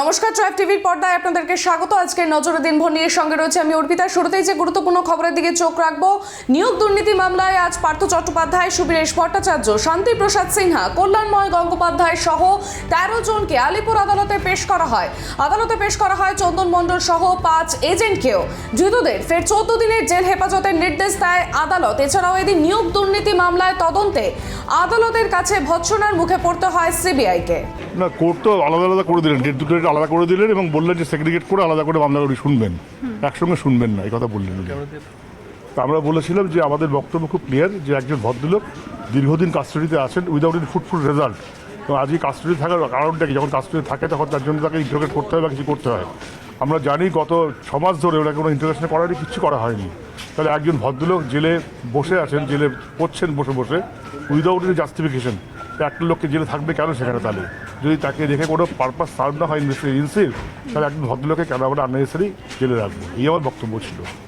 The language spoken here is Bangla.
নমস্কার, ট্রাইব টিভির পর্দায় আপনাদেরকে স্বাগত। আজকের নজরে দিনভর নিয়ে সঙ্গে রয়েছে আমি অর্পিতা। শুরুতেই যে গুরুত্বপূর্ণ খবরের দিকে চোখ রাখবো। নিয়োগ দুর্নীতি মামলায় আজ পার্থ চট্টোপাধ্যায়, সুবীরেশ ভট্টাচার্য, শান্তি প্রসাদ সিনহা, কল্যাণময় গঙ্গোপাধ্যায় সহ 13 জনকে আলিপুর আদালতে পেশ করা হয়। আদালতে পেশ করা হয় চন্দন মণ্ডল সহ 5 এজেন্টকেও। ধৃতদের ফের 14 দিনের জেল হেফাজতের নির্দেশ দেয় আদালত। এছাড়াও এদিন নিয়োগ দুর্নীতি মামলায় তদন্তে আদালতের কাছে ভৎসনার মুখে পড়তে হয় সিবিআইকে। না, কোর্ট তো আলাদা আলাদা করে দিলেন, ডেট দুটো আলাদা করে দিলেন এবং বললেন যে সেগ্রিগেট করে আলাদা করে মামলাগুলি শুনবেন, একসঙ্গে শুনবেন না, এই কথা বললেন। তা আমরা বলেছিলাম যে আমাদের বক্তব্য খুব ক্লিয়ার যে একজন ভদ্রলোক দীর্ঘদিন কাস্টাডিতে আছেন উইদাউট এনি ফুটফুল রেজাল্ট। তো আজকে কাস্টাডি থাকার কারণটা কি, যখন কাস্টাডি থাকে তখন তার জন্য তাকে ইন্টারোগেট করতে হয় বা কিছু করতে হয়। আমরা জানি গত 6 মাস ধরে ওরা কোনো ইন্টারোগেশন করারই কিছু করা হয়নি। তাহলে একজন ভদ্রলোক জেলে বসে আছেন, জেলে পড়ছেন বসে বসে উইদাউট এনি জাস্টিফিকেশন, একটা লোককে জেলে থাকবে কেন সেখানে? তাহলে যদি তাকে দেখে কোনো পারপাস সার্ভ না হয় এজেন্সির, তাহলে একজন ভদ্রলোকে কেন আমরা আননেসেসারি জেলে রাখবো, এই আমার বক্তব্য ছিল।